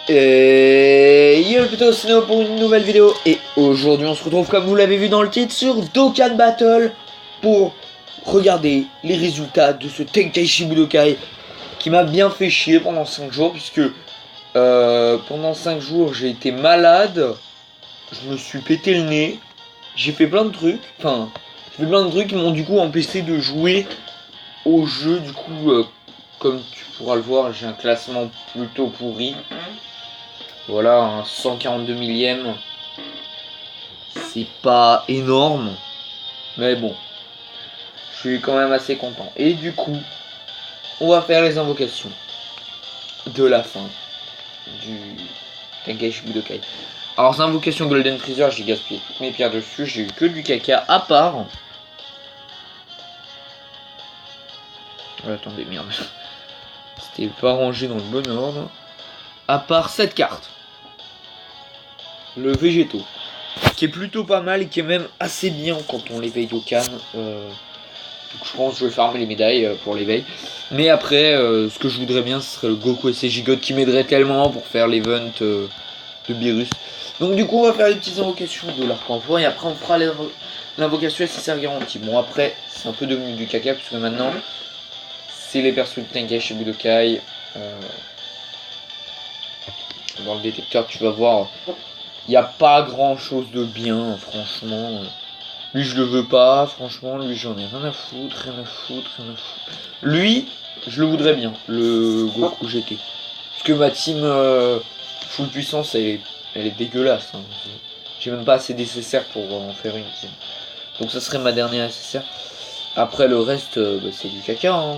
Et yo plutôt c'est Néo pour une nouvelle vidéo. Et aujourd'hui on se retrouve comme vous l'avez vu dans le titre sur Dokkan Battle pour regarder les résultats de ce Tenkaichi Budokai qui m'a bien fait chier pendant 5 jours puisque pendant 5 jours j'ai été malade, je me suis pété le nez, j'ai fait plein de trucs, qui m'ont du coup empêché de jouer au jeu. Du coup comme tu pourras le voir, j'ai un classement plutôt pourri. Voilà, un 142 millième. C'est pas énorme. Mais bon. Je suis quand même assez content. Et du coup, on va faire les invocations de la fin du Tenkaichi Budokai. Alors, les invocations Golden Freezer, j'ai gaspillé toutes mes pierres dessus. J'ai eu que du caca à part. Oh, attendez, merde. C'était pas rangé dans le bon ordre. À part cette carte. Le végétaux, qui est plutôt pas mal et qui est même assez bien quand on l'éveille au Cannes. Donc je pense que je vais farmer les médailles pour l'éveil. Mais après, ce que je voudrais bien, ce serait le Goku SC Gigot qui m'aiderait tellement pour faire l'event de Beerus. Donc du coup, on va faire les petites invocations de l'arc-en-feu et après on fera l'invocation SSR garantie. Bon après, c'est un peu devenu du caca puisque maintenant, c'est les persos de Tenkaichi Budokai. Dans le détecteur, tu vas voir... Il n'y a pas grand chose de bien, franchement. Lui, je le veux pas, franchement. Lui, j'en ai rien à foutre, rien à foutre, rien à foutre. Lui, je le voudrais bien, le Goku GT. Parce que ma team full puissance, elle est dégueulasse. Hein. J'ai même pas assez nécessaire pour en faire une team. Donc, ça serait ma dernière nécessaire. Après, le reste, bah, c'est du caca. Hein.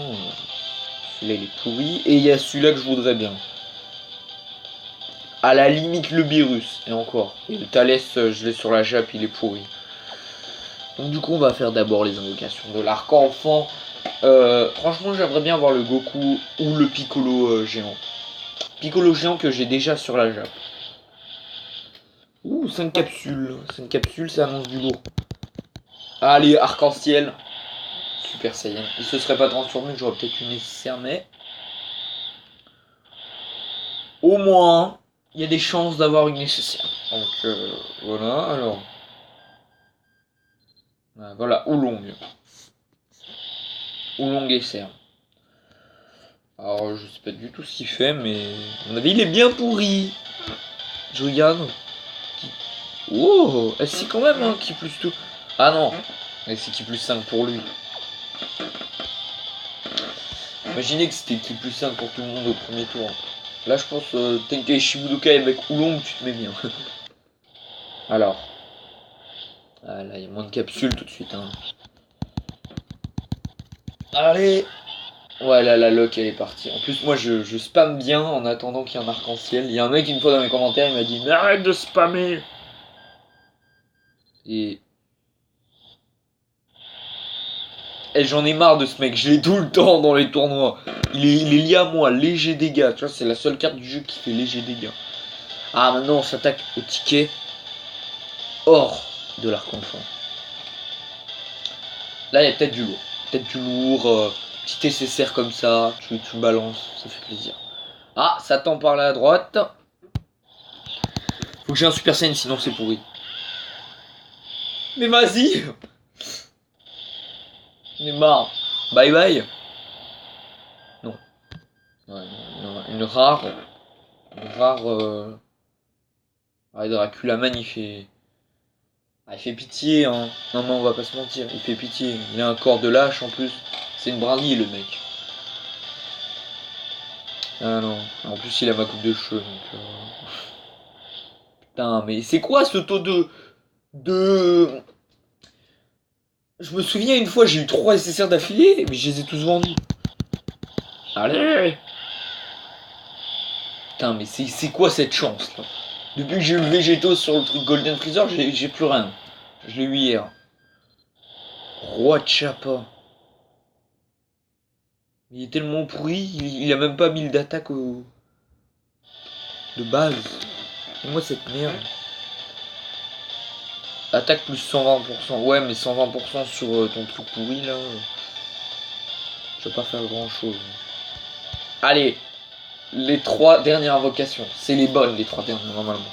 Celui-là, il est pourri. Et il y a celui-là que je voudrais bien. À la limite le Beerus, et encore. Et le Thalès, je l'ai sur la jappe, il est pourri. Donc du coup on va faire d'abord les invocations de l'arc-enfant. Franchement j'aimerais bien voir le Goku ou le Piccolo géant. Piccolo géant que j'ai déjà sur la jappe. Ouh, 5 capsules. 5 capsules, ça annonce du lourd. Allez, arc-en-ciel. Super Saiyan. Il se serait pas transformé, j'aurais peut-être une nécessaire, mais... Au moins... il y a des chances d'avoir une nécessaire. Donc voilà, alors. Voilà, Oolong. Oolong SR. Alors je sais pas du tout ce qu'il fait, mais à mon avis il est bien pourri. Je regarde. Oh, c'est quand même qui plus tout. Ah non, c'est qui plus 5 pour lui. Imaginez que c'était qui plus 5 pour tout le monde au premier tour. Là je pense Tenkaichi Budokai avec Oolong, tu te mets bien. Alors. Ah là, il y a moins de capsules tout de suite. Hein. Allez. Ouais, là, la lock, elle est partie. En plus, moi, je spamme bien en attendant qu'il y ait un arc-en-ciel. Il y a un mec, une fois dans mes commentaires, il m'a dit « Mais arrête de spammer !» Et j'en ai marre de ce mec, je l'ai tout le temps dans les tournois. Il est lié à moi, léger dégâts. Tu vois, c'est la seule carte du jeu qui fait léger dégâts. Ah, maintenant, on s'attaque au ticket hors de l'arc-enfant. Là, il y a peut-être du lourd. Peut-être du lourd, petit SSR comme ça. Tu balances, ça fait plaisir. Ah, ça tend par la droite. Faut que j'ai un Super Saiyan, sinon c'est pourri. Mais vas-y. J'en ai marre. Bye bye. Non. Ouais, une rare. Une rare. Ah, Draculaman, il fait. Ah, il fait pitié, hein. Non, mais on va pas se mentir. Il fait pitié. Il a un corps de lâche en plus. C'est une brindille, le mec. Ah non. En plus, il a ma coupe de cheveux. Donc, putain, mais c'est quoi ce taux de. Je me souviens une fois, j'ai eu 3 SSR d'affilée, mais je les ai tous vendus. Allez! Putain, mais c'est quoi cette chance là? Depuis que j'ai eu le végétaux sur le truc Golden Freezer, j'ai plus rien. Je l'ai eu hier. Roi de Chapa. Il est tellement pourri, il a même pas 1000 d'attaque de base. Et moi cette merde. Attaque plus 120%. Ouais, mais 120% sur ton truc pourri là. Je vais pas faire grand chose. Allez! les 3 dernières invocations. C'est les bonnes, les 3 dernières, normalement.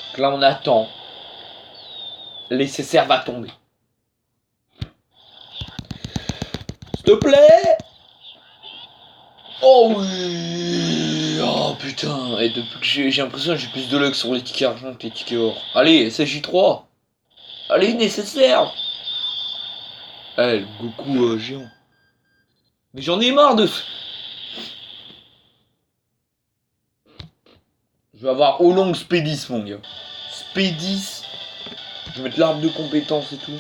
Donc là, on attend. Nécessaire va tomber. S'il te plaît. Oh oui. Oh putain. Et depuis que j'ai l'impression que j'ai plus de luck sur les tickets argent que les tickets or. Allez, SJ3. Allez, nécessaire. Eh, le Goku géant. Mais j'en ai marre de... Je vais avoir Olong Spédis, mon gars. Spédis. Je vais mettre l'arbre de compétences et tout.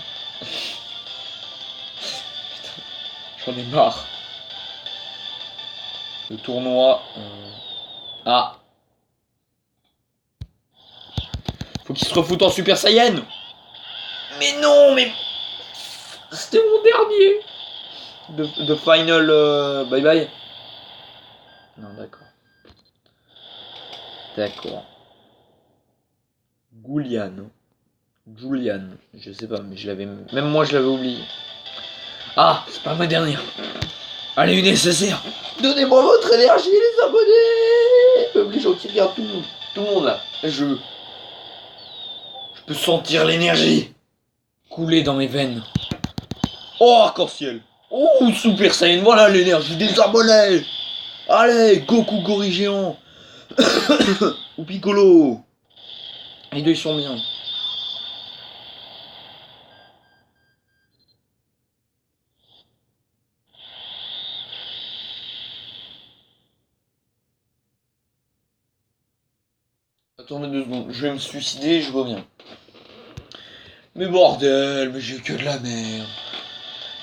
J'en ai marre. Le tournoi... Ah. Faut qu'il se refoute en Super Saiyan. Mais non, mais... C'était mon dernier. De final... bye bye. Non, d'accord. D'accord. Julian, je sais pas, mais je l'avais... Même moi, je l'avais oublié. Ah, c'est pas ma dernière. Allez, une nécessaire. Donnez-moi votre énergie, les abonnés. Peuple les gens qui regardent tout le monde. Tout le monde, là. Je peux sentir l'énergie couler dans mes veines. Oh, arc-en-ciel. Oh, Super Saiyan, voilà l'énergie des abonnés. Allez, Goku Gorille géant. Ou Piccolo. Les deux ils sont bien. Attendez 2 secondes, je vais me suicider, je reviens. Mais bordel, mais j'ai que de la merde.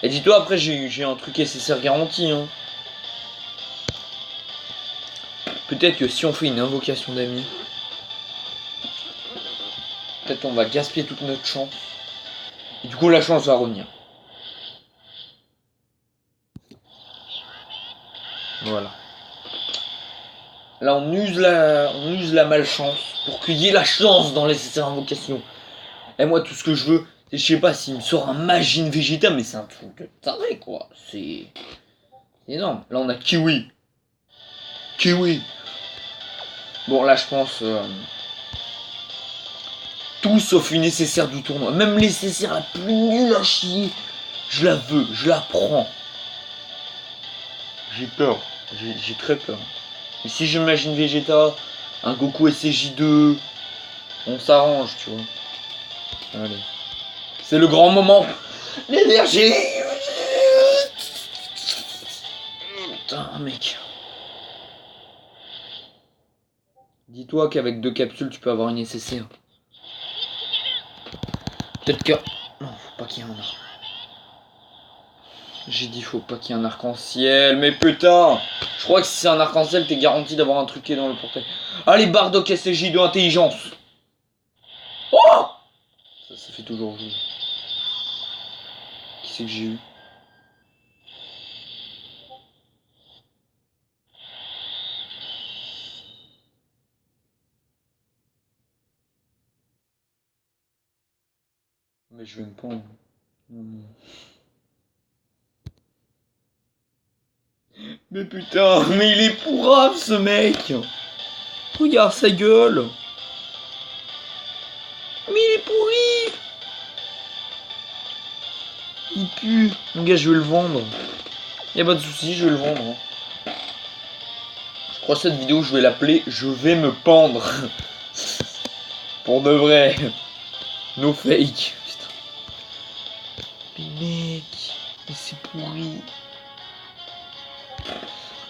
Et dis-toi après j'ai un truc SSR garanti hein. Peut-être que si on fait une invocation d'amis, peut-être on va gaspiller toute notre chance. Et du coup la chance va revenir. Voilà. Là on use la malchance pour qu'il y ait la chance dans les SSR invocations. Et moi tout ce que je veux, c'est je sais pas s'il me sort un Majin Vegeta, mais c'est un truc de taré quoi. C'est énorme. Là on a Kiwi. Bon là je pense tout sauf une nécessaire du tournoi. Même les nécessaires la plus nulle à chier, je la veux, je la prends. J'ai peur, j'ai très peur. Mais si j'imagine Vegeta, un Goku SCJ2, on s'arrange, tu vois. Allez. C'est le grand moment. L'énergie. Putain, mec. Dis-toi qu'avec 2 capsules, tu peux avoir une nécessaire. Peut-être que... Non, faut pas qu'il y ait un arc. J'ai dit faut pas qu'il y ait un arc-en-ciel. Mais putain, je crois que si c'est un arc-en-ciel, t'es garanti d'avoir un truc qui est dans le portail. Allez, Bardock SCJ de intelligence. Oh, ça fait toujours jouer. Qui c'est que j'ai eu? Mais je vais me pendre. Mais putain, mais il est pourrave ce mec. Regarde sa gueule. Mais il est pourri. Il pue. Mon gars, je vais le vendre. Y'a pas de soucis, je vais le vendre. Je crois que cette vidéo, je vais l'appeler Je vais me pendre. Pour de vrai. No fake. Putain. Mais mec, mais c'est pourri.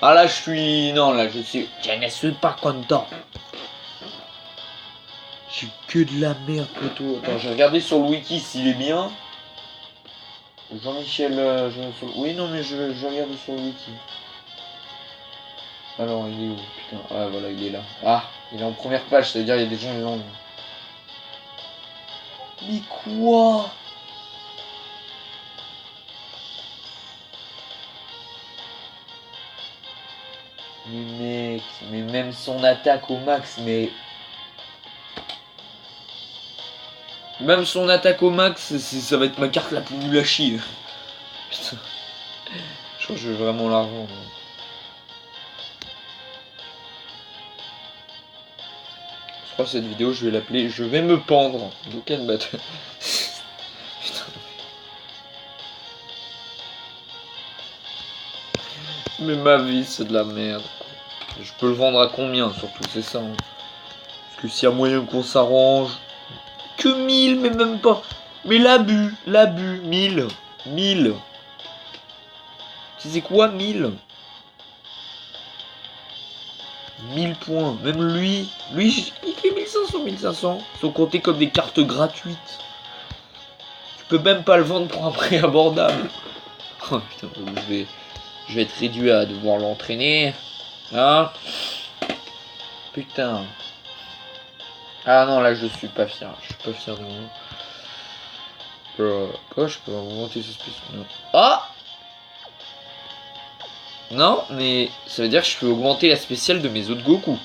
Ah là, je suis... Non, là, je ne suis pas content. J'ai que de la merde, poteau. Attends, j'ai regardé sur le wiki s'il est bien. Jean-Michel... Oui, non, mais je vais regarder sur le wiki. Alors, il est où? Putain, ah, voilà, il est là. Ah, il est en première page, ça veut dire qu'il y a des gens qui l'ont. Mais quoi? Mais mec, mais même son attaque au max, mais... Même son attaque au max, ça va être ma carte la plus nulle à chier. Putain. Je crois que je veux vraiment l'argent. Je crois que cette vidéo, je vais l'appeler Je vais me pendre. Dokkan Battle. Putain. Mais ma vie, c'est de la merde. Je peux le vendre à combien, surtout, c'est ça. Hein. Parce que s'il y a moyen qu'on s'arrange. Que 1000, mais même pas. Mais l'abus, 1000. 1000. Tu sais quoi, 1000 1000 points. Même lui, il fait 1500. Sont comptés comme des cartes gratuites. Tu peux même pas le vendre pour un prix abordable. Oh putain, je vais être réduit à devoir l'entraîner. Hein? Putain. Ah non, là je suis pas fier. Je suis pas fier de moi. Quoi, je peux augmter ce spécial? Non. Ah! Non, mais ça veut dire que je peux augmenter la spéciale de mes autres Goku.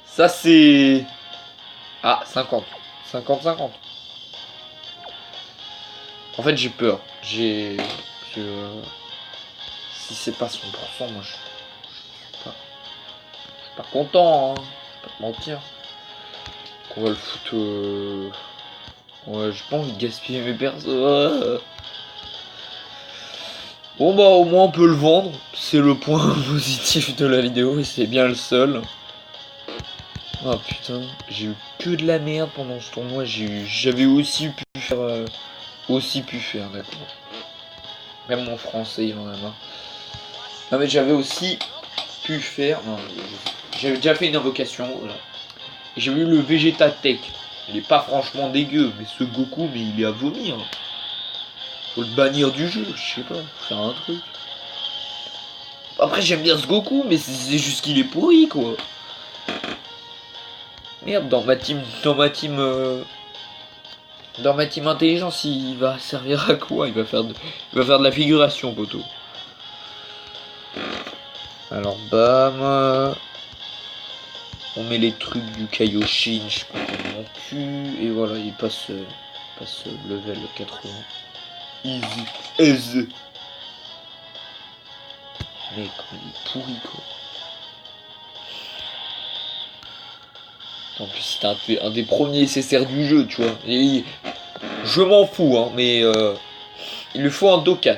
Ça c'est... Ah, 50. 50-50. En fait, j'ai peur. Si c'est pas 100%, moi je suis pas content, hein. Je vais pas te mentir. On va le foutre... Ouais, j'ai pas envie de gaspiller mes persos. Bon bah au moins on peut le vendre. C'est le point positif de la vidéo et c'est bien le seul. Oh putain, j'ai eu que de la merde pendant ce tournoi. J'avais aussi pu faire... d'accord. Même mon français il en a marre. Non mais j'avais aussi pu faire... Non, j'avais déjà fait une invocation, voilà. J'ai eu le Vegeta Tech. Il est pas franchement dégueu, mais ce Goku, mais il est à vomir. Faut le bannir du jeu, je sais pas, faut faire un truc. Après j'aime bien ce Goku, mais c'est juste qu'il est pourri quoi. Merde, dans ma team intelligence, il va servir à quoi? Il va faire de la figuration, poteau. Alors bam. On met les trucs du Kaioshin, je sais pas comment mon cul, et voilà, il passe level 80. Easy. Mec, il est pourri quoi. En plus, c'était un des premiers SSR du jeu, tu vois. Et je m'en fous, hein, mais il lui faut un Dokkan.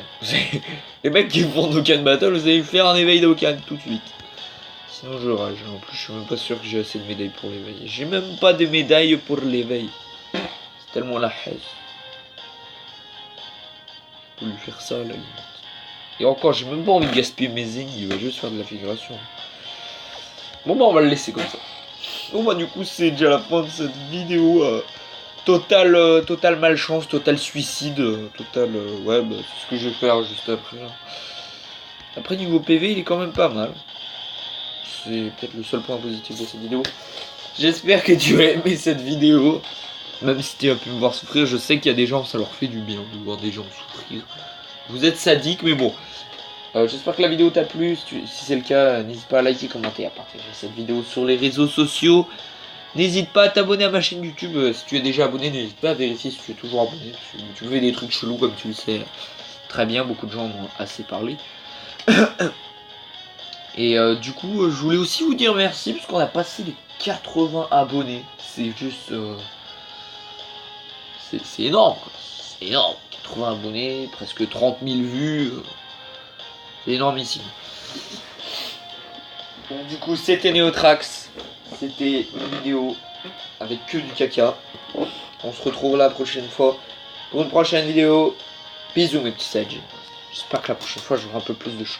Les mecs qui font Dokkan Battle, vous allez faire un éveil Dokkan tout de suite. Sinon je rage. En plus je suis même pas sûr que j'ai assez de médailles pour l'éveil. J'ai même pas de médailles pour l'éveil. C'est tellement la haine. Je peux lui faire ça à la limite. Et encore j'ai même pas envie de gaspiller mes zéniths. Il va juste faire de la figuration. Bon bah on va le laisser comme ça. Bon bah du coup c'est déjà la fin de cette vidéo. Total malchance, total suicide. Ouais bah c'est ce que je vais faire juste après. Là. Après niveau PV il est quand même pas mal. C'est peut-être le seul point positif de cette vidéo. J'espère que tu as aimé cette vidéo. Même si tu as pu me voir souffrir, je sais qu'il y a des gens, ça leur fait du bien de voir des gens souffrir. Vous êtes sadiques, mais bon. J'espère que la vidéo t'a plu. Si c'est le cas, n'hésite pas à liker, commenter, à partager cette vidéo sur les réseaux sociaux. N'hésite pas à t'abonner à ma chaîne YouTube. Si tu es déjà abonné, n'hésite pas à vérifier si tu es toujours abonné. Tu fais des trucs chelous, comme tu le sais très bien. Beaucoup de gens en ont assez parlé. Et du coup, je voulais aussi vous dire merci parce qu'on a passé les 80 abonnés. C'est juste... c'est énorme, quoi. C'est énorme. 80 abonnés, presque 30 000 vues. C'est énormissime. Donc du coup, c'était Neotrax. C'était une vidéo avec que du caca. On se retrouve la prochaine fois pour une prochaine vidéo. Bisous mes petits sages. J'espère que la prochaine fois, j'aurai un peu plus de chance.